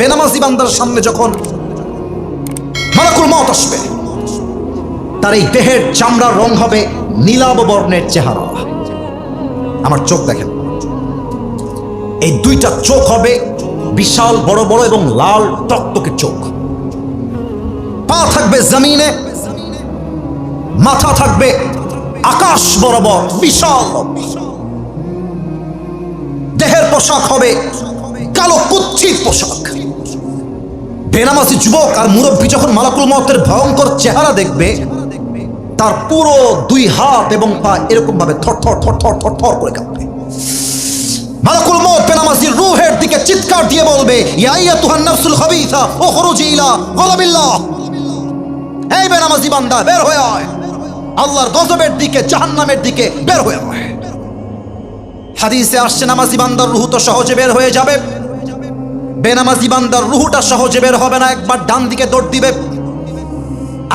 বেনামাজি বান্দার সামনে যখন মালাকুল মউত আসবে, তার এই দেহের চামড়ার রং হবে নীলাভ বর্ণের চেহারা। আমার চোখ দেখেন, এই দুইটা চোখ হবে বিশাল বড় বড় এবং লাল টকটকে চোখ। পা থাকবে জমিনে, মাথা থাকবে আকাশ বরাবর বিশাল। দেহের পোশাক হবে কালো কুচ্ছিত পোশাক। বেনামাজি যুবক আর মুরব্বী যখন মালাকুল মউতের ভয়ঙ্কর চেহারা দেখবে, তার পুরো দুই হাত এবং পা এরকম ভাবে থর থর থর থর থর থর করে কাঁপবে। মালাকুল মউত বেনামাজির রূহের দিকে চিৎকার দিয়ে বলবে, ইয়া আইয়াতুহান নাফসুল খাবিসা উখরুজি ইলা গযাবিল্লাহ। এই বেনামাজি বান্দা, বের হয়ে আয়, আল্লাহর গজবের দিকে, জাহান্নামের দিকে বের হয়ে আয়। হাদিসে আসছে, নামাজি বান্দার রূহ তো সহজে বের হয়ে যাবে, বেনামাজি বান্দার রূহটা সহজে বের হবে না। একবার ডান দিকে দৌড় দিবে,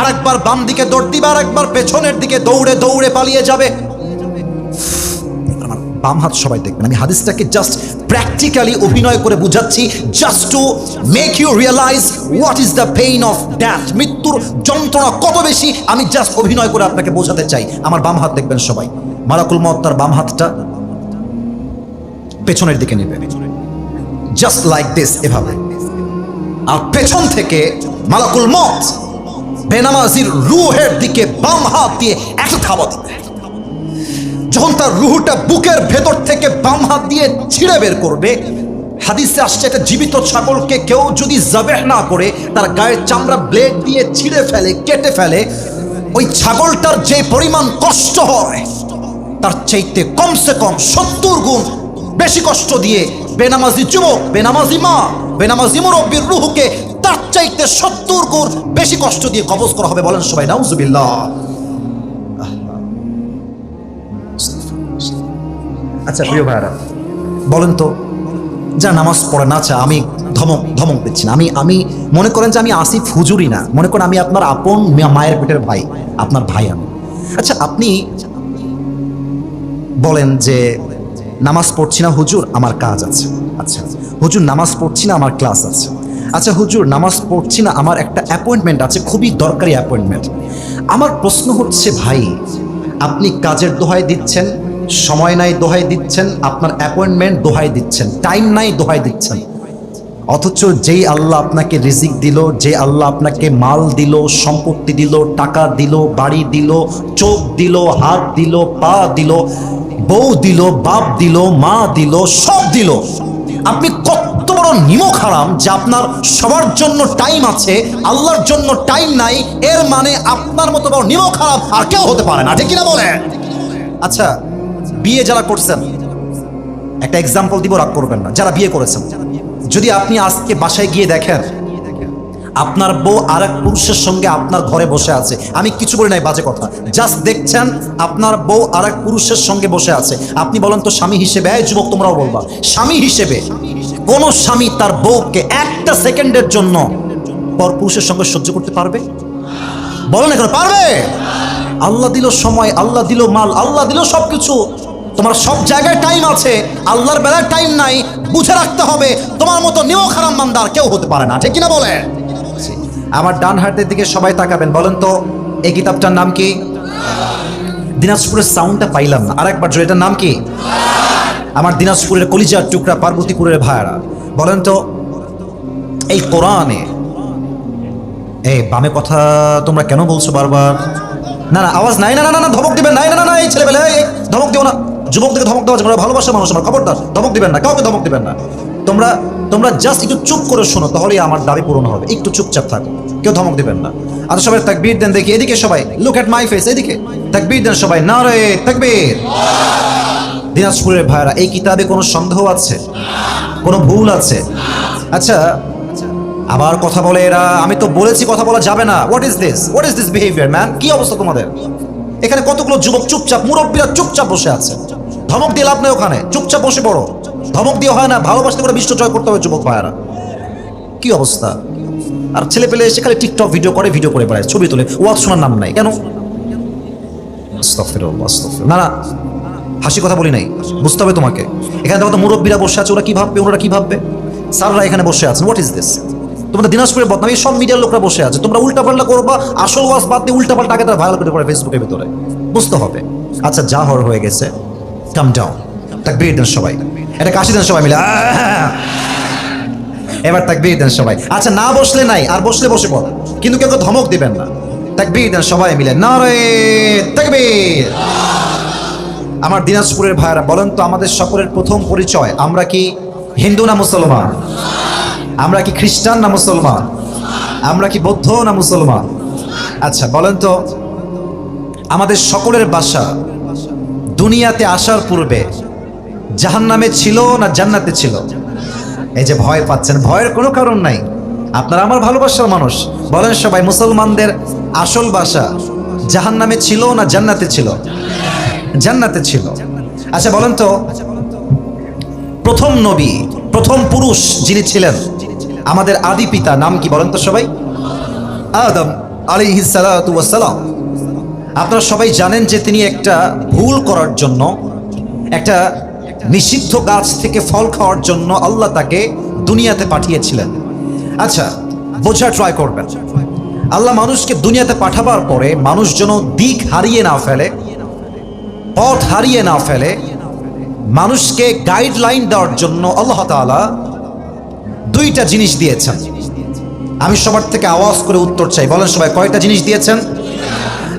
আরেকবার বাম দিকে দৌড় দিবে, আরেকবার পেছনের দিকে দৌড়ে দৌড়ে পালিয়ে যাবে। আমার বাম হাত সবাই দেখবেন, আমি হাদিসটাকে জাস্ট প্র্যাকটিক্যালি অভিনয় করে বুঝাচ্ছি, just to make you realise what is the pain of death. মৃত্যুর যন্ত্রণা কত বেশি, আমি জাস্ট অভিনয় করে আপনাকে বোঝাতে চাই। আমার বাম হাত দেখবেন সবাই, মালাকুল মউত তার বাম হাতটা পেছনের দিকে নেবে, জাস্ট লাইক দিস, এভাবে। আর পেছন থেকে মালাকুল মউত বেনামাজির রূহের দিকে বাম হাত দিয়ে একটা থাবা দিবে। যখন তার রূহটা বুকের ভেতর থেকে বাম হাত দিয়ে ছিঁড়ে বের করবে, হাদিসে আসছে একটা জীবিত ছাগলকে কেউ যদি যাবেহ না করে, তার গায়ের চামড়া ব্লেড দিয়ে ছিঁড়ে ফেলে, কেটে ফেলে, ওই ছাগলটার যে পরিমাণ কষ্ট হয়, তার চাইতে কমসে কম 70 গুণ বেশি কষ্ট দিয়ে বেনামাজি যুবক, বেনামাজি মা, বেনামাজি মুরব্বির রূহকে তার চাইতে 70 গুণ বেশি কষ্ট দিয়ে কবজ করা হবে। বলেন সবাই নাউজুবিল্লাহ। আচ্ছা প্রিয় ভাইরা, বলেন তো, যা নামাজ পড়ে না, আমি ধমক দিচ্ছি না, আমি মনে করেন যে আমি আসিফ হুজুরই না, মনে করেন আমি আপনার আপন মায়ের পেটের ভাই, আপনার ভাই আমি। আচ্ছা আপনি বলেন যে নামাজ পড়ছি না হুজুর, আমার কাজ আছে। আচ্ছা হুজুর নামাজ পড়ছি না, আমার ক্লাস আছে। আচ্ছা হুজুর নামাজ পড়ছি না, আমার একটা অ্যাপয়েন্টমেন্ট আছে, খুবই দরকারি অ্যাপয়েন্টমেন্ট। আমার প্রশ্ন হচ্ছে, ভাই আপনি কাজের দোহাই দিচ্ছেন, সময় নাই দোহাই দিচ্ছেন, আপনার অ্যাপয়েন্টমেন্ট দোহাই দিচ্ছেন, টাইম নাই দোহাই দিচ্ছেন, অথচ যেই আল্লাহ আপনাকে রিজিক দিল, যে আল্লাহ আপনাকে মাল দিল, সম্পত্তি দিল, টাকা দিল, বাড়ি দিল, চোখ দিল, হাত দিল, পা দিল, বউ দিল, বাপ দিল, মা দিল, সব দিল, আপনি কত বড় নিমক হারাম যে আপনার সবার জন্য টাইম আছে, আল্লাহর জন্য টাইম নাই। এর মানে আপনার মতো বড় নিমক হারাম আর কেউ হতে পারে না, ঠিক কিনা বলেন? আচ্ছা বিয়ে যারা করছেন, একটা এক্সাম্পল দিব, রাগ করবেন না, যারা বিয়ে করেছেন, যদি আপনি আজকে বাসায় গিয়ে দেখেন আপনার বউ আর এক পুরুষের সঙ্গে আপনার ঘরে বসে আছে, আমি কিছু বলি নাই, বাজে কথা, জাস্ট দেখছেন আপনার বউ আর এক পুরুষের সঙ্গে বসে আছে, আপনি বলেন তো স্বামী হিসেবে, এই যুবক তোমরাও বলবা, স্বামী হিসেবে কোন স্বামী তার বউকে একটা সেকেন্ডের জন্য পর পুরুষের সঙ্গে সহ্য করতে পারবে? বলেন এখন, পারবে? আল্লাহ দিল সময়, আল্লাহ দিল মাল, আল্লাহ দিল সবকিছু, তোমার সব জায়গায় টাইম আছে, আল্লাহর বেলায় টাইম নাই, বুঝে রাখতে হবে। তোমার মতো নিমক হারাম বান্দার কেউ হতে পারে না, ঠিক কিনা বলে? আমার ডান হাতের দিকে সবাই তাকাবেন, বলেন তো এই কিতাবটার নাম কি? দিনাজপুরের সাউন্ডটা পাইলাম না, আরেকবার জোরে, এটার নাম কি? আমার দিনাজপুরের কলিজার টুকরা পার্বতীপুরের ভাইরা, বলেন তো এই কোরআনে, এই বামে কথা তোমরা কেন বলছো বারবার? না না আওয়াজ নাই, না না না ধমক দিবেন, নাই না না, এই ছেলেবেলা ধমক দিও না, যুবকদেরকে ধমক দেওয়া যাবে না, ভালোবাসার মানুষ আমার, খবরদার ধমক দিবেন না, কাউকে ধমক দিবেন না। তোমরা জাস্ট একটু চুপ করে শোনো, তাহলেই আমার দাবি পূরণ হবে। একটু চুপচাপ থাকো, কেউ ধমক দিবেন না। আর সবাই তাকবীর দেন দেখি, এদিকে সবাই, লুক এট মাই ফেস, এদিকে তাকবীর দেন সবাই, নারে তাকবীর। দিনাজপুরের ভাইরা, এই কিতাবে কোনো সন্দেহ আছে? কোনো ভুল আছে? আচ্ছা আবার কথা বলে এরা, আমি তো বলেছি কথা বলা যাবে না। What is this behaviour man? কি অবস্থা তোমাদের? এখানে কতগুলো যুবক চুপচাপ, মুরব্বীরা চুপচাপ বসে আছে, ধমক দিয়ে লাভ নেই, ওখানে চুপচাপ বসে পড়ো, ধমক দিয়ে হয় না, ভালোবাসতে করে বিশ্ব জয় করতে হবে যুবক ভাইয়ারা। কি অবস্থা? আর ছেলে পেলে এসে খালি টিকটক ভিডিও করে বেড়ায়, ছবি তোলে, ওয়াজ শোনার নাম নাই কেন? আস্তাগফিরুল্লাহ, না না হাসি কথা বলি নাই, বুঝতে হবে তোমাকে। এখানে দেখো তো মুরব্বীরা বসে আছে, ওরা কি ভাববে? স্যাররা এখানে বসে আছেন, হোয়াট ইজ দিস? তোমরা দিনাজপুরের বদনামি, সব মিডিয়ার লোকরা বসে আছে, তোমরা উল্টাপাল্টা করবা, আসল ওয়াজ বাদ দিয়ে উল্টাপাল্টা আগে তারা ভাইরাল করে পড়ে ফেসবুকের ভিতরে, বুঝতে হবে। আচ্ছা, যা হওয়ার হয়ে গেছে, কাম ডাউন, তাকবীর দেন সবাই, এটা কাশি দেন সবাই মিলে, এবার তাকবীর দেন সবাই। আচ্ছা, না বসলে নাই, আর বসলে বসে পড়, কিন্তু কেউ ধমক দিবেন না, তাকবীর দেন সবাই মিলে, নারে তাকবীর। আমার দিনাজপুরের ভাইরা বলেন তো, আমাদের সকলের প্রথম পরিচয়, আমরা কি হিন্দু না মুসলমান? আমরা কি খ্রিস্টান না মুসলমান? আমরা কি বৌদ্ধ না মুসলমান? আচ্ছা বলেন তো, আমাদের সকলের বাসা দুনিয়াতে আসার পূর্বে জাহান্নামে ছিল না জান্নাতে ছিল? এই যে ভয় পাচ্ছেন, ভয়ের কোনো কারণ নাই, আপনারা আমার ভালোবাসার মানুষ, বলেন সবাই, মুসলমানদের আসল বাসা জাহান্নামে ছিল না জান্নাতে ছিল? জান্নাতে ছিল। আচ্ছা বলেন তো, প্রথম নবী, প্রথম পুরুষ যিনি ছিলেন, আমাদের আদি পিতা নাম কি বলেন তো সবাই? আদম আলাইহিস সালাতু ওয়াস সালাম। আপনারা সবাই জানেন যে তিনি একটা ভুল করার জন্য, একটা নিষিদ্ধ গাছ থেকে ফল খাওয়ার জন্য আল্লাহ তাকে দুনিয়াতে পাঠিয়েছিলেন। আচ্ছা, বোঝা ট্রাই করবেন, আল্লাহ মানুষকে দুনিয়াতে পাঠাবার পরে মানুষ যেন দিক হারিয়ে না ফেলে, পথ হারিয়ে না ফেলে, মানুষকে গাইডলাইন দেওয়ার জন্য আল্লাহ তাআলা দুইটা জিনিস দিয়েছেন। আমি সবার থেকে আওয়াজ করে উত্তর চাই, বলেন সবাই, কয়টা জিনিস দিয়েছেন?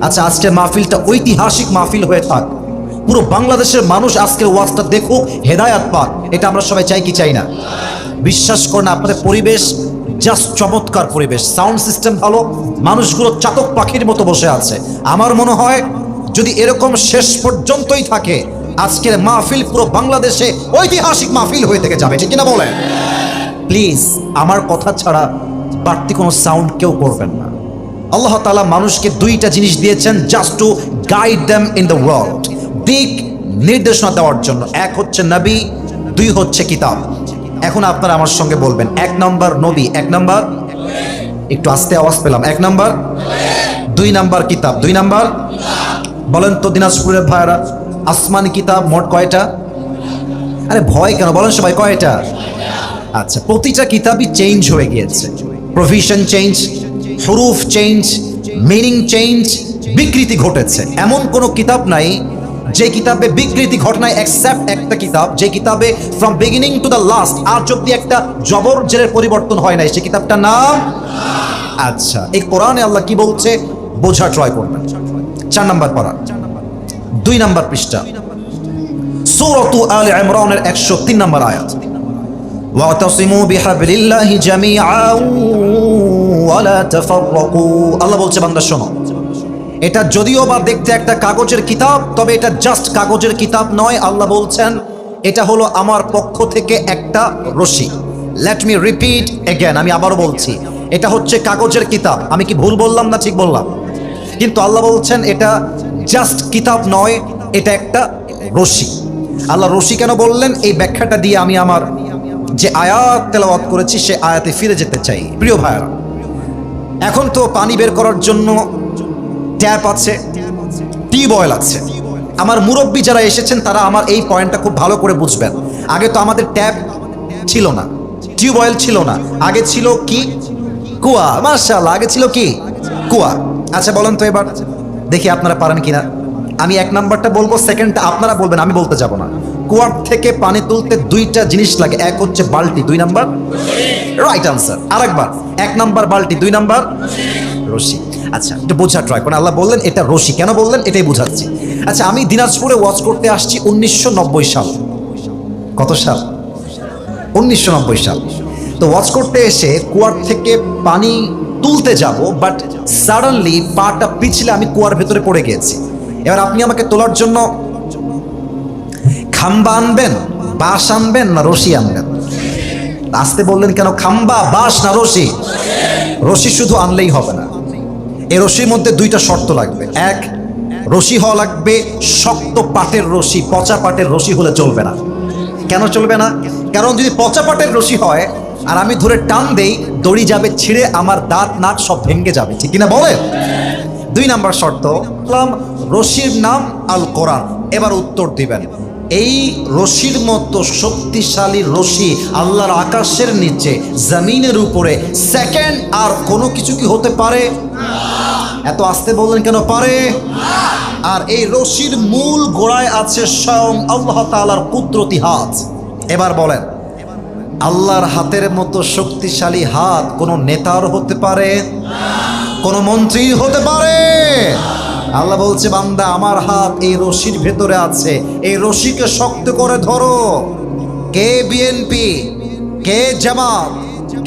আচ্ছা, আজকের মাহফিলটা ঐতিহাসিক মাহফিল হয়ে থাক, পুরো বাংলাদেশের মানুষ আজকের ওয়াজটা দেখুক, হেদায়াত পাক, এটা আমরা সবাই চাই কি চাই না? বিশ্বাস করেন, আপনাদের পরিবেশ জাস্ট চমৎকার পরিবেশ, সাউন্ড সিস্টেম ভালো, মানুষগুলো চাতক পাখির মতো বসে আছে। আমার মনে হয় যদি এরকম শেষ পর্যন্তই থাকে, আজকের মাহফিল পুরো বাংলাদেশে ঐতিহাসিক মাহফিল হয়ে থেকে যাবে, ঠিক কিনা বলেন? প্লিজ আমার কথা ছাড়া বাড়তি কোনো সাউন্ড কেউ করবেন না। আল্লাহ তাআলা মানুষকে দুইটা জিনিস দিয়েছেন just to guide them in the world, দিক নির্দেশনা দেওয়ার জন্য। এক হচ্ছে নবী, দুই হচ্ছে কিতাব। এখন আপনারা আমার সঙ্গে বলবেন, এক নম্বর নবী, এক নম্বর, একটু আস্তে আওয়াজ পেলাম, এক নম্বর, দুই নম্বর কিতাব, দুই নম্বর। বলেন তো দিনাজপুরের ভাইরা, আসমানি কিতাব মোট কয়টা? আরে ভয় কেন, বলেন সবাই, কয়টা? আচ্ছা, প্রতিটা কিতাবই চেঞ্জ হয়ে গিয়েছে, প্রভিশন চেঞ্জ, হুরুফ চেঞ্জ, মিনিং চেঞ্জ, বিকৃতি ঘটেছে। এমন কোনো কিতাব নাই যে কিতাবে বিকৃতি ঘটনায়, এক্সেপ্ট একটা কিতাব, যে কিতাবে from beginning to the last আর যদি একটা জবর জেরের পরিবর্তন হয় নাই, সেই কিতাবটার নাম। আচ্ছা, এই কোরআনে আল্লাহ কি বলছে বোঝা ট্রাই করবেন। 4 নম্বর পারা, 2 নম্বর পৃষ্ঠা, সূরাতু আলে ইমরানের 103 নম্বর আয়াত, ওয়াতাসিমু বিহাবলিল্লাহি জামিআন ওয়া লা তাফাররাকু। আল্লাহ বলছে, বান্দা শোনো, এটা যদিও বা দেখতে একটা কাগজের কিতাব, তবে এটা জাস্ট কাগজের কিতাব নয়। আল্লাহ বলছেন এটা হলো আমার পক্ষ থেকে একটা রশি। লেট মি রিপিট এগেন, আমি আবারও বলছি, এটা হচ্ছে কাগজের কিতাব। আমি কি ভুল বললাম না ঠিক বললাম? কিন্তু আল্লাহ বলছেন এটা জাস্ট কিতাব নয়, এটা একটা রশি। আল্লাহ রশি কেন বললেন, এই ব্যাখ্যাটা দিয়ে আমি আমার যে আয়াত তেলাওয়াত করেছি সে আয়াতে ফিরে যেতে চাই। প্রিয় ভাইরা, এখন তো পানি বের করার জন্য ট্যাপ আছে, টিউবওয়েল আছে। আমার মুরব্বী যারা এসেছেন তারা আমার এই পয়েন্টটা খুব ভালো করে বুঝবেন। আগে তো আমাদের ট্যাপ ছিল না, টিউবওয়েল ছিল না, আগে ছিল কি? কুয়া। মাশাআল্লাহ, আগে ছিল কি? কুয়া। আচ্ছা বলেন তো এবার দেখি আপনারা পারেন কিনা। আমি 1 নাম্বারটা বলবো, সেকেন্ডটা আপনারা বলবেন, আমি বলতে যাব না। কুয়ার থেকে পানি তুলতে 2টা জিনিস লাগে, এক হচ্ছে বালতি, 2 নাম্বার রাইট আনসার। আরেকবার, 1 নাম্বার বালতি, 2 নাম্বার রশি। আচ্ছা, একটু বোঝা ট্রাই করেন। আল্লাহ বললেন এটা রশি, কেন বললেন এটাই বুঝাচ্ছি। আচ্ছা, আমি দিনাজপুরে ওয়াজ করতে আসছি 1990 সাল। কত সাল? 1990 সাল। তো ওয়াজ করতে এসে কুয়ার থেকে পানি তুলতে যাব, বাট সাডেনলি পাটা পিছলে আমি কুয়ার ভেতরে পড়ে গিয়েছি। এবার আপনি আমাকে তোলার জন্য খাম্বা আনবেন, বাঁশ আনবেন না রশি আনবেন? আসতে বললেন কেন? খাম্বা, বাঁশ না রশি? রশি শুধু আনলেই হবে না, এই রশির মধ্যে 2টা শর্ত লাগবে। এক, রশি হওয়া লাগবে শক্ত পাটের রশি, পচা পাটের রশি হলে চলবে না। কেন চলবে না? কারণ যদি পচা পাটের রশি হয় আর আমি ধরে টান দেই, দড়ি যাবে ছিঁড়ে, আমার দাঁত নাক সব ভেঙে যাবে, ঠিক কিনা বলেন? 2 নাম্বার শর্ত, রশির নাম আল কোরআন। এবার উত্তর দিবেন, এই রশির মতো শক্তিশালী রশি আল্লাহর আকাশের নিচে জমিনের উপরে সেকেন্ড আর কোনো কিছু কি হতে পারে? এত আস্তে বললেন কেন? পারে। আর এই রশির মূল গোড়ায় আছে স্বয়ং আল্লাহ তাআলার কুদরতি হাত। এবার বলেন, আল্লাহর হাতের মতো শক্তিশালী হাত কোনো নেতার হতে পারে? কোনো মন্ত্রীর হতে পারে? আল্লাহ বলছে, বান্দা আমার হাত এই রশির ভেতরে আছে, এই রশিকে শক্ত করে ধরো। কে বিএনপি, কে জামাত,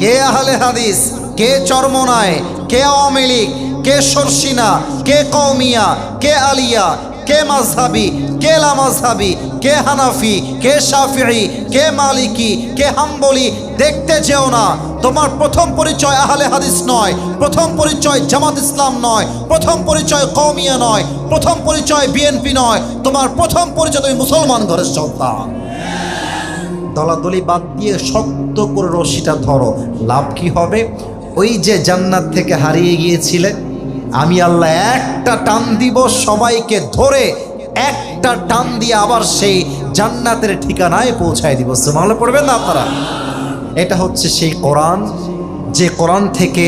কে আহলে হাদিস, কে চরমনায়, কে আওয়ামী লীগ, কে শর্ষিনা, কে কওমিয়া, কে আলিয়া, কে মাযহাবি, কে লামাযহাবি, কে হানাফি, কে শাফিঈ, কে মালিকি, কে হাম্বলি, দেখতে যেও না। তোমার প্রথম পরিচয় আহলে হাদিস নয়, প্রথম পরিচয় জামাত ইসলাম নয়, প্রথম পরিচয় কওমিয়া নয়, প্রথম পরিচয় বিএনপি নয়, তোমার প্রথম পরিচয় তুমি মুসলমান ঘরের সন্তান। দলাদলি বাদ দিয়ে শক্ত করে রশিটা ধরো। লাভ কি হবে? ওই যে জান্নাত থেকে হারিয়ে গিয়েছিলে, আমি আল্লাহ একটা টান দিব, সবাইকে ধরে একটা টান দিয়ে আবার সেই জান্নাতের ঠিকানায় পৌঁছায় দিব। সুবহানাল্লাহ পড়বেন না আপনারা? এটা হচ্ছে সেই কোরআন, যে কোরআন থেকে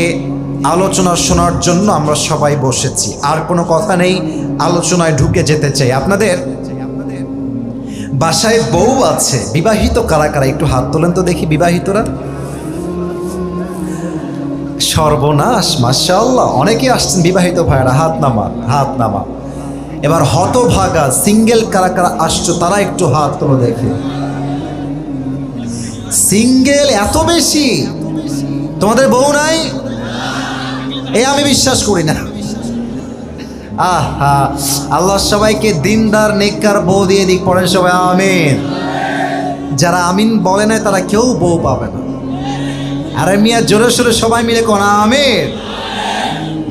আলোচনা শোনার জন্য আমরা সবাই বসেছি। আর কোনো কথা নেই, আলোচনায় ঢুকে যেতে চাই। আপনাদের বাসায় বউ আছে, বিবাহিত কারা কারা একটু হাত তোলেন তো দেখি। বিবাহিতরা? সর্বনাশ, মাশাআল্লাহ, অনেকে আসছেন বিবাহিত ভাইরা, হাত নামা, হাত নামা। এবার হতভাগা সিঙ্গেল কারা কারা আসছো তারা একটু হাত তোলো দেখে। সিঙ্গেল এত বেশি? তোমাদের বউ নাই? আমি বিশ্বাস করি না। আহা, আল্লাহ সবাইকে দিনদার নেককার বউ দিয়ে দিক। পড়েন সবাই আমিন। যারা আমিন বলে না তারা কেউ বউ পাবে না। আরে মিয়া, জোরে সোরে সবাই মিলে কোন আমিন।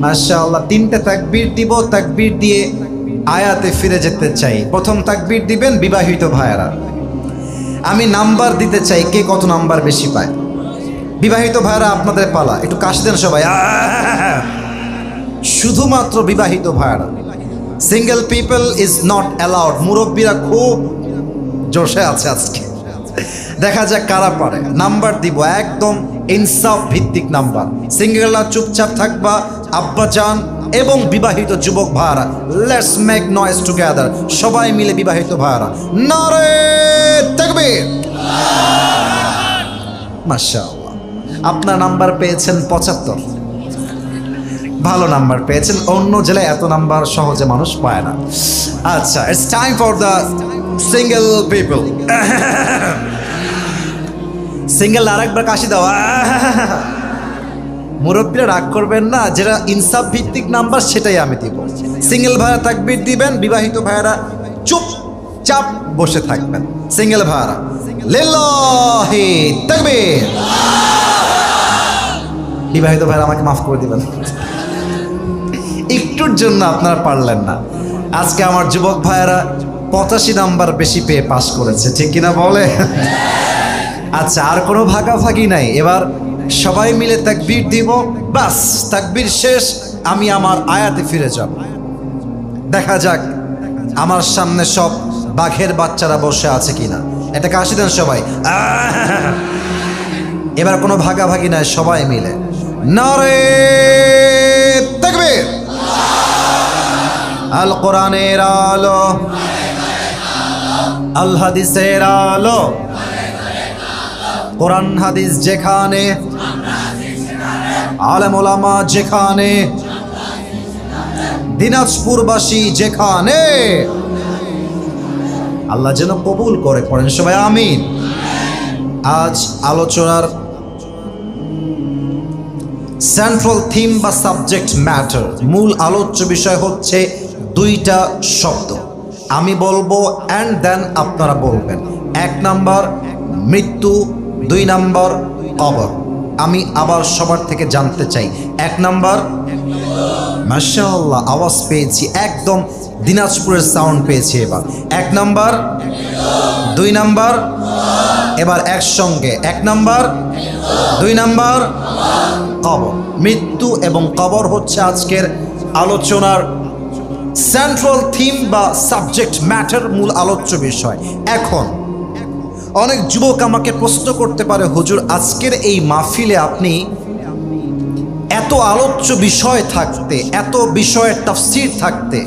মাশাআল্লাহ। তিনটে তাকবীর দিব, তাকবীর দিয়ে আয়াতে ফিরে যেতে চাই। প্রথম তাকবীর দিবেন বিবাহিত ভাইয়েরা। আমি নাম্বার দিতে চাই, কে কত নাম্বার বেশি পায়। বিবাহিত ভাইয়েরা আপনাদের পালা, একটু কাশ দেন সবাই। শুধুমাত্র বিবাহিত ভাইয়েরা, single people is not allowed. মুরব্বীরা খুব জোশে আছে আজকে, দেখা যাক কারা পারে। নাম্বার দিব একদম ইনসাফ ভিত্তিক নাম্বার। সিঙ্গেলরা চুপচাপ থাকবা, আব্বাজান এবং বিবাহিত যুবক ভাইরা, লেটস মেক নয়েজ টুগেদার। সবাই মিলে বিবাহিত ভাইরা, নারে তাকবীর। মাশাআল্লাহ, আপনার নাম্বার পেয়েছেন 75, ভালো নাম্বার পেয়েছেন। অন্য জেলায় এত নাম্বার সহজে মানুষ পায় না। আচ্ছা, it's time for the single people. Single আরেকবার কাশি দাও। মুরব্বীরা রাগ করবেন না, যেটা ইনসাফ ভিত্তিক নাম্বার সেটাই আমি দিব। সিঙ্গেল ভাইরা তাকবীর দিবেন, বিবাহিত ভাইরা চুপচাপ বসে থাকবেন। সিঙ্গেল ভাইরা লিল্লাহি তাকবীর। বিবাহিত ভাইরা আমাকে মাফ করে দিবেন, একটুর জন্য আপনারা পারলেন না। আজকে আমার যুবক ভাইরা 85 নাম্বার বেশি পেয়ে পাস করেছে, ঠিক কিনা বলে? আচ্ছা, আর কোনো ভাগাভাগি নাই। এবার সবাই মিলে তাকবীর দিব, বাস তাকবীর শেষ। আমি আমার আয়াতে ফিরে যাব। দেখা যাক আমার সামনে সব বাঘের বাচ্চারা বসে আছে কিনা। এটাকে হাসি দেন সবাই। এবার কোনো ভাগাভাগি নাই, সবাই মিলে নারে তাকবীর। আল কোরআনের আলো, আল হাদিসের আলো, কোরআন হাদিস যেখানে, আলেম ওলামা যেখানে, দিনাজপুরবাসী যেখানে, আল্লাহ যেন কবুল করে। পড়েন সবাই আমিন। আজ আলোচনার সেন্ট্রাল থিম বা সাবজেক্ট ম্যাটার, মূল আলোচ্য বিষয় হচ্ছে দুইটা শব্দ। আমি বলবো অ্যান্ড দেন আপনারা বলবেন। 1 নাম্বার মৃত্যু, 2 নাম্বার কবর। আমি আবার সবার থেকে জানতে চাই, 1 নাম্বার। মাশাআল্লাহ, আওয়াজ পেয়েছি, একদম দিনাজপুরের সাউন্ড পেয়েছি। এবার 1 নাম্বার, 2 নাম্বার, এবার একসঙ্গে 1 নাম্বার, 2 নাম্বার কবর। মৃত্যু এবং কবর হচ্ছে আজকের আলোচনার সেন্ট্রাল থিম বা সাবজেক্ট ম্যাটার, মূল আলোচ্য বিষয়। এখন অনেক যুবক আমাকে প্রশ্ন করতে পারে, হুজুর আজকের এই মাহফিলে আপনি এত আলোচ্য বিষয় থাকতে, এত বিষয়ের তাফসীর থাকতে,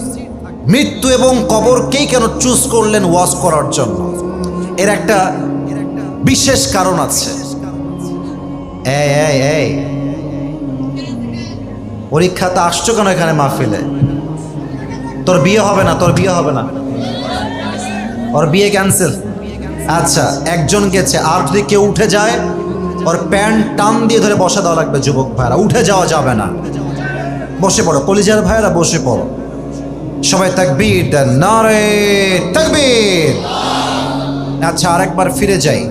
মৃত্যু এবং কবরকেই কেন চুজ করলেন ওয়াজ করার জন্য? এর একটা বিশেষ কারণ আছে। এই এই এই পরীক্ষাতে আসছো কেন এখানে মাহফিলে? তোর বিয়ে হবে না, তোর বিয়ে হবে না, ওর বিয়ে ক্যান্সেল। আচ্ছা, একজন গেছে, আর যদি কেউ উঠে যায় ওর প্যান্ট টান দিয়ে ধরে বসা দেওয়া লাগবে। যুবক ভাইরা, উঠে যাওয়া যাবে না, বসে পড়ো। কলিজার ভাইরা বসে পড়ো। সবাই তাকবীর দেন, নারে তাকবীর। আচ্ছা, আরেকবার ফিরে যাই।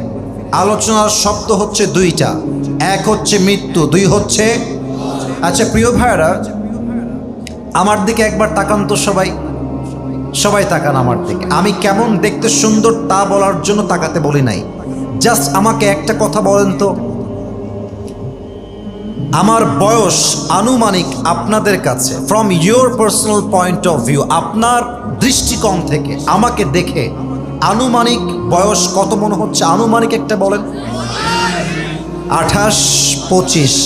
আলোচনার শব্দ হচ্ছে দুইটা, এক হচ্ছে মৃত্যু, দুই হচ্ছে। আচ্ছা প্রিয় ভাইরা, আমার দিকে একবার তাকান তো সবাই, সবাই তাকান আমার দিকে। আমি কেমন দেখতে সুন্দর তা বলার জন্য তাকাতে বলি নাই, জাস্ট আমাকে একটা কথা বলেন তো, আমার বয়স আনুমানিক আপনাদের কাছে, from your personal point of view, আপনার দৃষ্টিকোণ থেকে আমাকে দেখে আনুমানিক বয়স কত মনে হচ্ছে? আনুমানিক একটা বলেন। 28, 25।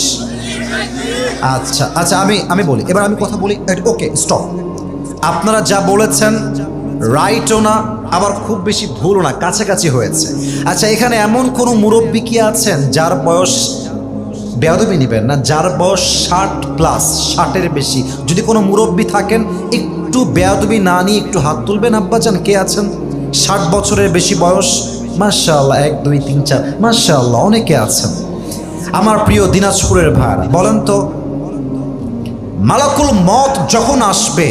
আচ্ছা আচ্ছা, আমি বলি, এবার আমি কথা বলি। ওকে, স্টপ। আপনারা যা বলেছেন রাইটও না, আবার খুব বেশি ভুলও না, কাছাকাছি হয়েছে। আচ্ছা, এখানে এমন কোনো মুরব্বী কি আছেন যার বয়স, বেয়াদবি নেবেন না, যার বয়স 60+, 60-এর বেশি? যদি কোনো মুরব্বী থাকেন, একটু বেয়াদবি না নিয়ে একটু হাত তুলবেন। আব্বাজান কে আছেন 60 বছরের বেশি বয়স? মাশাআল্লাহ, 1, 2, 3, 4, মাশাআল্লাহ, অনেকে আছেন। আমার প্রিয় দিনাজপুরের ভাইরা, বলেন তো, মালাকুল মত যখন আসবে,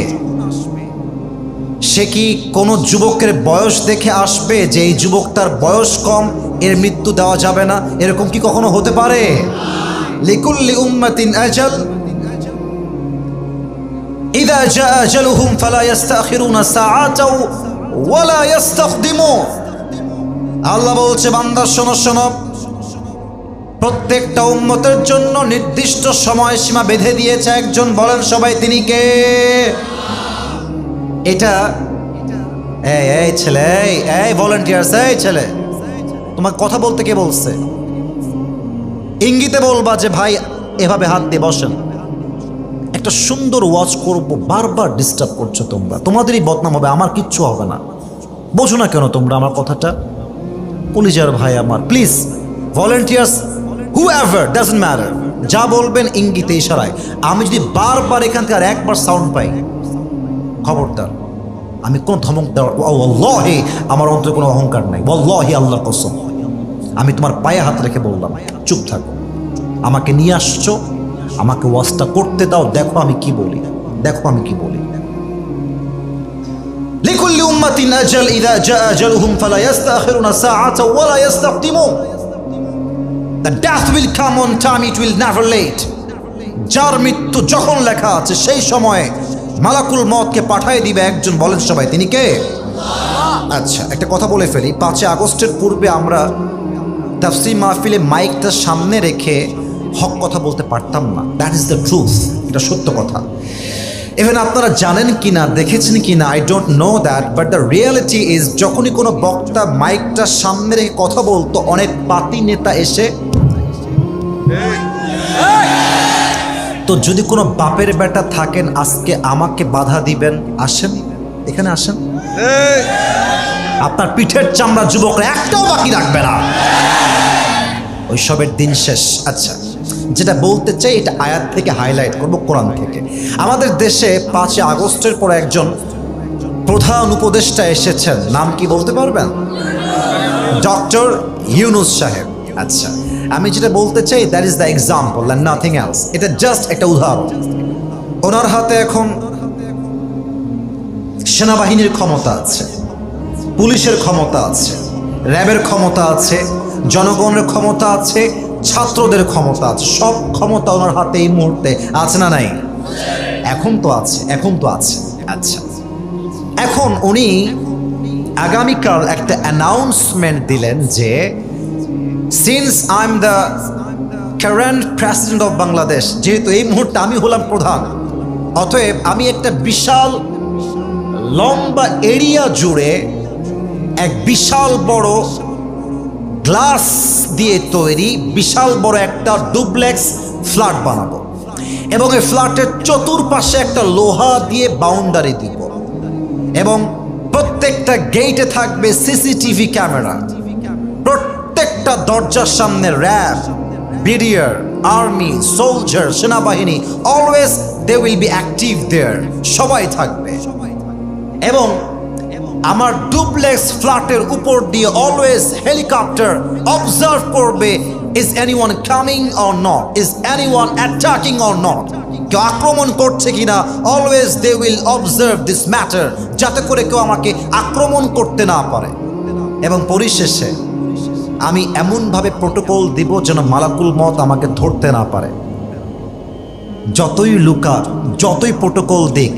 সে কি কোনো যুবকের বয়স দেখে আসবে যে এই যুবক তার বয়স কম, এর মৃত্যু দেওয়া যাবে না? এরকম কি কখনো হতে পারে? লিকুল্লি উম্মাতিন আজাল, ইযা জাআ আজালুহুম ফালা ইস্তাখিরুনা সাআতাও ওয়ালা ইস্তাকদিমুন। আল্লাহ বলছে, বান্দা শোনো শোনো, প্রত্যেকটা উম্মতের জন্য নির্দিষ্ট সময়সীমা বেঁধে দিয়েছে একজন। বলেন সবাই, তিনি কে? এটা এই ছেলে, এই ভলান্টিয়ার্স, এই ছেলে, তোমার কথা বলতে কে বলছে? ইঙ্গিতে বলবা যে ভাই এভাবে হাত দিয়ে বসেন। একটা সুন্দর ওয়াচ করবো, বারবার ডিস্টার্ব করছো তোমরা, তোমাদেরই বদনাম হবে, আমার কিচ্ছু হবে না। বোঝো না কেন তোমরা আমার কথাটা? কলিজার ভাই আমার, please volunteers, whoever, doesn't matter, যা বলবেন ইঙ্গিতে ইশারায়। আমি যদি বারবার এখান থেকে আর একবার সাউন্ড পাই, খবরদার। আমি কোন ধমক দেওয়ার, ওয়াল্লাহি আমার অন্তরে কোনো অহংকার নাই, ওয়াল্লাহি আল্লাহর কসম, আমি তোমার পায়ে হাত রেখে বললাম, চুপ থাকো। আমাকে নিয়ে আসছো, আমাকে ওয়াজটা করতে দাও, দেখো আমি কি বলি, দেখো আমি কি বলি। লিকুল্লি উম্মাতিন আজাল, ইযা জাআ আজালুহুম ফালা ইস্তাখিরুনা সাআতা ওয়ালা ইস্তাকদিমুন। The death will come on time, it will never late. যার মৃত্যু যখন লেখা আছে সেই সময়ে মালাকুল মতকে পাঠিয়ে দিবে একজন। বলেন সবাই, তিনি কে? আচ্ছা, একটা কথা বলে ফেলি। 5 আগস্টের পূর্বে আমরা তাফসীর মাহফিলে মাইকটা সামনে রেখে হক কথা বলতে পারতাম না। দ্যাট ইজ দ্য ট্রুথ, এটা সত্য কথা। ইভেন আপনারা জানেন কি না, দেখেছেন কি না, I don't know that, but the reality is, যখনই কোনো বক্তা মাইকটা সামনে রেখে কথা বলতো, অনেক পাতি নেতা এসে, তো যদি কোনো বাপের বেটা থাকেন আজকে আমাকে বাধা দিবেন, আসেন এখানে, আসেন। আপনার পিঠের চামড়া যুবকরা একটাও বাকি রাখবে না, ওইসবের দিন শেষ। আচ্ছা, যেটা বলতে চাই এটা আয়াত থেকে হাইলাইট করব, কোরআন থেকে। আমাদের দেশে 5 আগস্টের পর একজন প্রধান উপদেষ্টা এসেছেন, নাম কি বলতে পারবেন? ডক্টর ইউনূস সাহেব। আচ্ছা, আমি যেটা বলতে চাই, that is the example and nothing else. এটা জাস্ট একটা উদাহরণ। ওনার হাতে এখন সেনাবাহিনীর ক্ষমতা আছে, পুলিশের ক্ষমতা আছে, র্যাবের ক্ষমতা আছে, জনগণের ক্ষমতা আছে, ছাত্রদের ক্ষমতা আছে, সব ক্ষমতা ওনার হাতে এই মুহূর্তে আছে না নাই? এখন তো আছে, এখন তো আছে। আচ্ছা, এখন উনি আগামীকাল একটা অ্যানাউন্সমেন্ট দিলেন যে since I am the current president of Bangladesh, যেহেতু এই মুহূর্তে আমি হলাম প্রধান, অতএব আমি একটা বিশাল লম্বা এরিয়া জুড়ে এক বিশাল বড় গ্লাস দিয়ে তৈরি বিশাল বড় একটা ডুপ্লেক্স ফ্ল্যাট বানাবো এবং এই ফ্ল্যাটের চতুর্পাশে একটা লোহা দিয়ে বাউন্ডারি দিব এবং প্রত্যেকটা গেটে থাকবে সিসিটিভি ক্যামেরা, প্রত্যেকটা দরজার সামনে র্যাব, বিডিআর, আর্মি, সোলজার, সেনাবাহিনী, always they will be active there, সবাই থাকবে। এবং আমার ডুপ্লেক্স ফ্ল্যাটের উপর দিয়ে অলওয়েজ হেলিকপ্টার অবজার্ভ করবে, is anyone coming or not, is anyone attacking or not, কেউ আক্রমণ করছে কিনা, always they will observe this matter, যাতে করে কেউ আমাকে আক্রমণ করতে না পারে। এবং পরিশেষে আমি এমনভাবে প্রোটোকল দিব যেন মালাকুল মত আমাকে ধরতে না পারে। যতই লুকার, যতই প্রোটোকল দিক,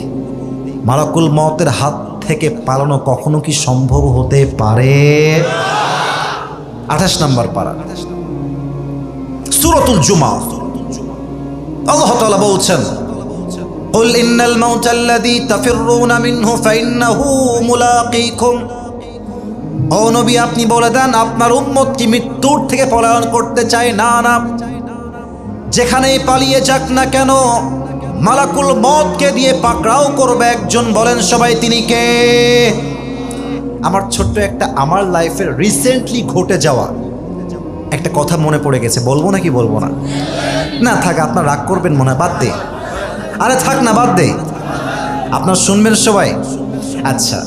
মালাকুল মতের হাত থেকে পালানো কখনো কি সম্ভব হতে পারে? 28 নম্বর পারা, সূরাতুল জুমা। আল্লাহ তাআলা বলছেন, কুল ইন্নাল মাউতাল্লাযী তাফিররুনা মিনহু ফাইন্নাহু মুলাকীকুম। ও নবী, আপনি বলে দেন আপনার উম্মত কি মৃত্যুর থেকে পলায়ন করতে চায়? না না, যেখানেই পালিয়ে যাক না কেন মালাকুল মতকে দিয়ে পাকড়াও করবে একজন। বলেন সবাই তিনি কে? আমার ছোট্ট একটা, আমার লাইফের রিসেন্টলি ঘটে যাওয়া একটা কথা মনে পড়ে গেছে, বলবো নাকি বলবো না? না থাক, আপনার রাগ করবেন মনে হয়, বাদ দে। আরে থাক না, বাদ দে, আপনার শুনবেন সবাই। আচ্ছা,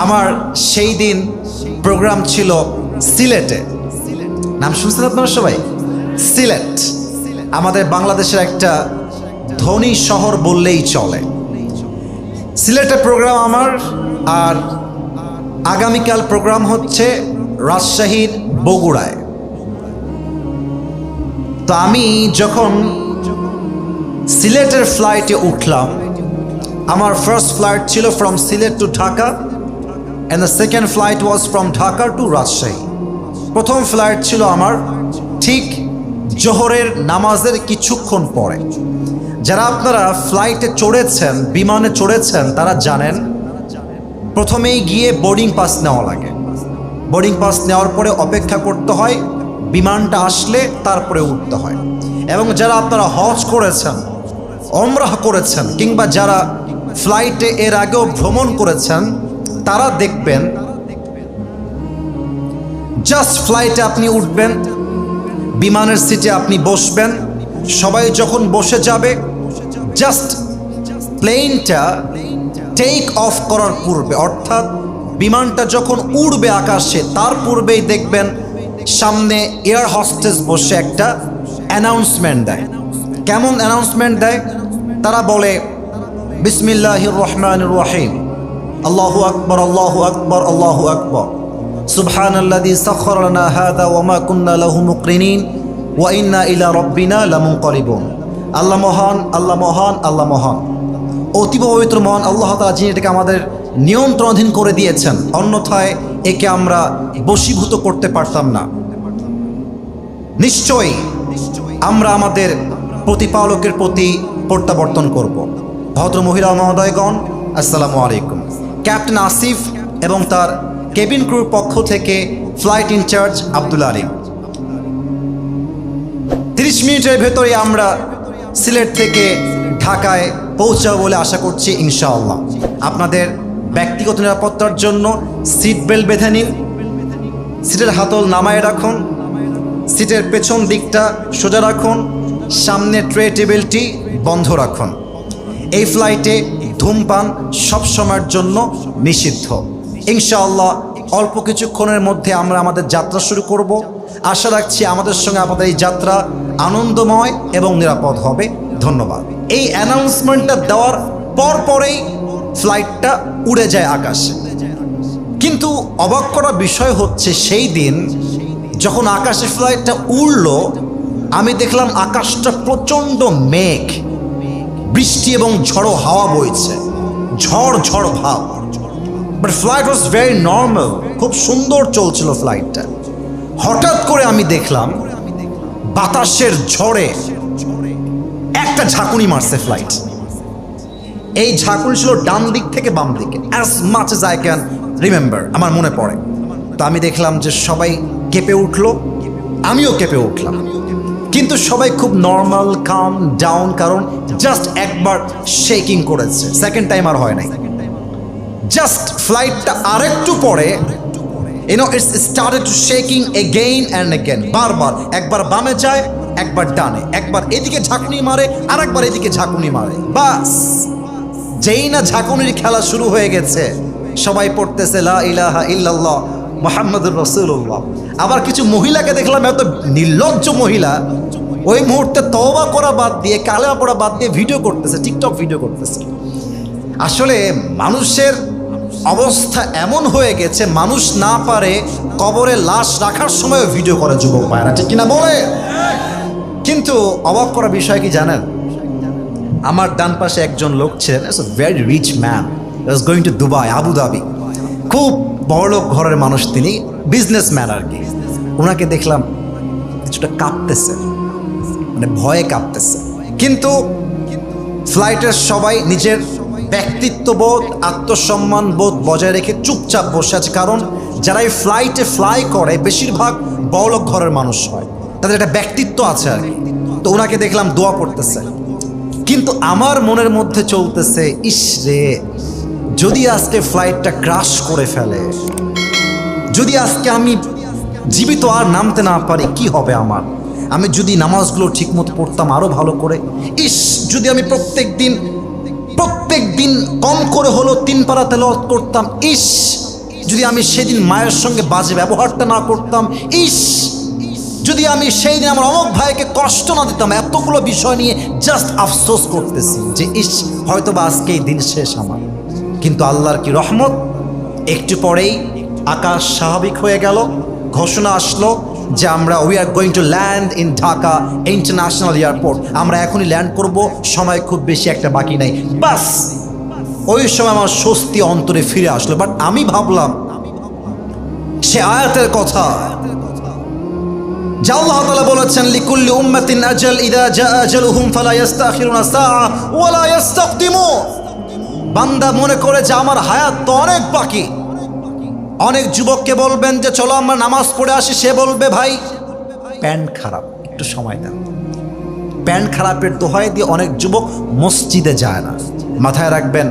আমার সেই দিন প্রোগ্রাম ছিল সিলেটে। নাম শুনছেন আপনারা সবাই? সিলেট আমাদের বাংলাদেশের একটা ধনী শহর বললেই চলে। সিলেটে প্রোগ্রাম আমার, আর আগামীকাল প্রোগ্রাম হচ্ছে রাজশাহীর বগুড়ায়। তো আমি যখন সিলেটের ফ্লাইটে উঠলাম, আমার ফার্স্ট ফ্লাইট ছিল from Sylhet to Dhaka and the second flight was from Dhaka to Rajshahi. প্রথম ফ্লাইট ছিল আমার ঠিক জোহরের নামাজের কিছুক্ষণ পরে। যারা আপনারা ফ্লাইটে চড়েছেন, বিমানে চড়েছেন, তারা জানেন প্রথমেই গিয়ে বোর্ডিং পাস নেওয়া লাগে। বোর্ডিং পাস নেওয়ার পরে অপেক্ষা করতে হয়, বিমানটা আসলে তারপরে উঠতে হয়। এবং যারা আপনারা হজ করেছেন, ওমরাহ করেছেন, কিংবা যারা ফ্লাইটে এর আগেও ভ্রমণ করেছেন, তারা দেখবেন জাস্ট ফ্লাইটে আপনি উঠবেন, বিমানের সিটে আপনি বসবেন, সবাই যখন বসে যাবে, জাস্ট প্লেনটা টেক অফ করার পূর্বে, অর্থাৎ বিমানটা যখন উড়বে আকাশে, তার পূর্বেই দেখবেন সামনে এয়ার হোস্টেস বসে একটা অ্যানাউন্সমেন্ট দেয়। কেমন অ্যানাউন্সমেন্ট দেয়? তারা বলে, বিসমিল্লাহির রহমানির রহিম, আল্লাহু আকবার, আল্লাহু আকবার, আল্লাহু আকবার, সুবহানাল্লাযী সাখখারা লানা হাযা ওয়া মা কুন্না লাহু মুকরিনিন ওয়া ইন্না ইলা রাব্বিনা লামুনকালিবুন। আল্লাহ মহান, আল্লাহ মহান, আল্লাহ মহান, অতি পবিত্র মহান আল্লাহ তাআলা, যিনি এটাকে আমাদের নিয়ন্ত্রণাধীন করে দিয়েছেন, অন্যথায় একে আমরা বশীভূত করতে পারতাম না। নিশ্চয়ই আমরা আমাদের প্রতিপালকের প্রতি প্রত্যাবর্তন করব। ভদ্র মহিলা মহোদয়গণ, আসসালামু আলাইকুম। ক্যাপ্টেন আসিফ এবং তার কেবিন ক্রুর পক্ষ থেকে ফ্লাইট ইনচার্জ আব্দুল আলিম। 30 মিনিটের ভেতরে আমরা সিলেট থেকে ঢাকায় পৌঁছাবো বলে আশা করছি ইনশাআল্লাহ। আপনাদের ব্যক্তিগত নিরাপত্তার জন্য সিট বেল্ট বেঁধে নিন, সিটের হাতল নামায় রাখুন, সিটের পেছন দিকটা সোজা রাখুন, সামনে ট্রে টেবিলটি বন্ধ রাখুন। এই ফ্লাইটে ধূমপান সব সময়ের জন্য নিষিদ্ধ। ইনশাআল্লাহ অল্প কিছুক্ষণের মধ্যে আমরা আমাদের যাত্রা শুরু করব। আশা রাখছি আমাদের সঙ্গে আমাদের এই যাত্রা আনন্দময় এবং নিরাপদ হবে। ধন্যবাদ। এই অ্যানাউন্সমেন্টটা দেওয়ার পরেই ফ্লাইটটা উড়ে যায় আকাশে। কিন্তু অবাক করা বিষয় হচ্ছে, সেই দিন যখন আকাশে ফ্লাইটটা উড়লো, আমি দেখলাম আকাশটা প্রচণ্ড মেঘ, বৃষ্টি এবং ঝড়ো হাওয়া বইছে, ঝড় ঝড় ভাব। But flight was very normal, খুব সুন্দর চলছিল ফ্লাইটটা। হঠাৎ করে আমি দেখলাম বাতাসের ঝড়ে একটা ঝাঁকুনি মারছে ফ্লাইট। এই ঝাঁকুনি ছিল ডান দিক থেকে বাম দিকে, as much as I can remember, আমার মনে পড়ে। তো আমি দেখলাম যে সবাই কেঁপে উঠলো, আমিও কেঁপে উঠলাম, কিন্তু সবাই খুব নর্মাল কাম ডাউন, কারণ জাস্ট একবার শেকিং করেছে, সেকেন্ড টাইম আর হয় নাই। জাস্ট ফ্লাইটটা আরেকটু পরে it's started to shaking again and again, বারবার, একবার বামে যায়, একবার ডানে, একবার এদিকে ঝাঁকুনি মারে, আর একবার এদিকে ঝাঁকুনি মারে। বাস যেই না ঝাঁকুনির খেলা শুরু হয়ে গেছে, সবাই পড়তেছে লা ইলাহা ইল্লাল্লাহ মুহাম্মাদুর রাসূলুল্লাহ। আবার কিছু মহিলাকে দেখলাম, এত নির্লজ্জ মহিলা, ওই মুহূর্তে তওবা করা বাদ দিয়ে, কালেমা পড়া বাদ দিয়ে ভিডিও করতেছে, টিকটক ভিডিও করতেছে। আসলে মানুষের অবস্থা এমন হয়ে গেছে, মানুষ না পারে কবরে লাশ রাখার সময় ভিডিও করে যুবক ভাইরা, ঠিক কিনা বলে? কিন্তু অবাক করা বিষয় কি জানেন, আমার ডান পাশে একজন লোক ছিলেন, very rich man, was going to Dubai, Abu Dhabi, খুব বড়লোক ঘরের মানুষ, তিনি বিজনেসম্যান আর কি। ওনাকে দেখলাম কিছুটা কাঁপতেছে, মানে ভয়ে কাঁপতেছে, কিন্তু ফ্লাইটের সবাই নিজের ব্যক্তিত্ববোধ, আত্মসম্মান বোধ বজায় রেখে চুপচাপ বসে আছে, কারণ যারা এই ফ্লাইটে ফ্লাই করে বেশিরভাগ বড়লোক ঘরের মানুষ হয়, তাদের একটা ব্যক্তিত্ব আছে আর কি। তো ওনাকে দেখলাম দোয়া পড়তেছে, কিন্তু আমার মনের মধ্যে চলতেছে, ইস রে, যদি আজকে ফ্লাইটটা ক্রাশ করে ফেলে, যদি আজকে আমি জীবিত আর নামতে না পারি, কি হবে আমার? আমি যদি নামাজগুলো ঠিকমতো পড়তাম আরো ভালো করে, ইস, যদি আমি প্রত্যেক দিন কম করে হলো 3 পারা তেলাওয়াত করতাম, ইস, যদি আমি সেদিন মায়ের সঙ্গে বাজে ব্যবহারটা না করতাম, ইস, যদি আমি সেই দিন আমার অমুক ভাইকে কষ্ট না দিতাম। এতগুলো বিষয় নিয়ে জাস্ট আফসোস করতেছি যে ইস, হয়তো বা আজকে এই দিন শেষ আমার। কিন্তু আল্লাহর কি রহমত, একটু পরেই আকাশ স্বাভাবিক হয়ে গেল, ঘোষণা আসলো যে আমরা we are going to land in Dhaka international airport, আমরা এখনই ল্যান্ড করব, সময় খুব বেশি একটা বাকি নাই। বাস ওই সময় আমার স্বস্তি অন্তরে ফিরে আসলো। বাট আমি ভাবলাম সে আয়াতের কথা, যা আল্লাহ তাআলা বলেছেন, লিকুল্লি উম্মাতিন আজাল, ইযা জাআ আজালুহুম ফালা ইস্তাখিরুনা সাআ ওয়া লা ইস্তাকদিমুন। বান্দা মনে করে যে আমার হায়াত তো অনেক বাকি। অনেক যুবককে বলবেন যে চলো আমরা নামাজ পড়ে আসি, সে বলবে ভাই প্যান্ট খারাপ, একটু সময় দেন। প্যান্ট খারাপের দোহাই দিয়ে অনেক যুবক মসজিদে যায় না। মাথায় রাখবেন,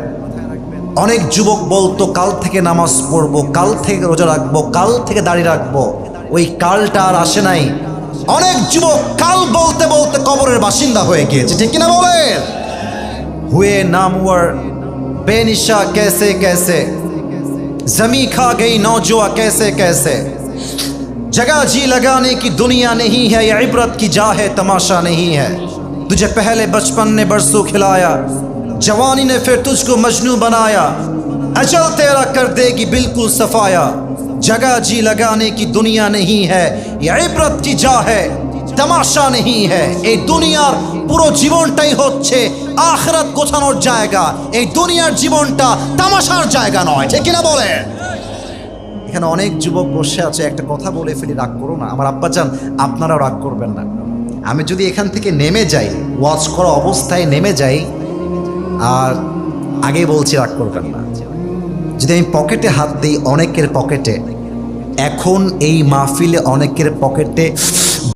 অনেক যুবক বলতো কাল থেকে নামাজ পড়বো, কাল থেকে রোজা রাখবো, কাল থেকে দাড়ি রাখবো, ওই কালটা আর আসে নাই। অনেক যুবক কাল বলতে বলতে কবরের বাসিন্দা হয়ে গিয়েছে, ঠিক কিনা বলেন? হুয়ে নামওয়ার বেনিশা कैसे कैसे, जमी खा गई नौजुआ कैसे कैसे, जगह जी लगाने की दुनिया नहीं है, ये इबरत की जा है तमाशा नहीं है। तुझे पहले बचपन ने बरसों खिलाया, जवानी ने फिर तुझको मजनू बनाया, अजल तेरा कर देगी बिल्कुल सफाया। जगह जी लगाने की दुनिया नहीं है, ये इबरत की जा है तमाशा नहीं है। এই দুনিয়ার পুরো জীবনটাই হচ্ছে আখিরাত গোছানোর জায়গা, এই দুনিয়ার জীবনটা তামাশার জায়গা নয়, ঠিক কিনা বলে? এখানে অনেক যুবক বসে আছে, একটা কথা বলে ফেলি, রাগ করো না আমার আব্বাজান, আপনারাও রাগ করবেন না। আমি যদি এখান থেকে নেমে যাই, ওয়াচ করা অবস্থায় নেমে যাই, আর আগে বলছি রাগ করবেন না, যদি আমি পকেটে হাত দিই, অনেকের পকেটে এখন এই মাহফিলে অনেকের পকেটে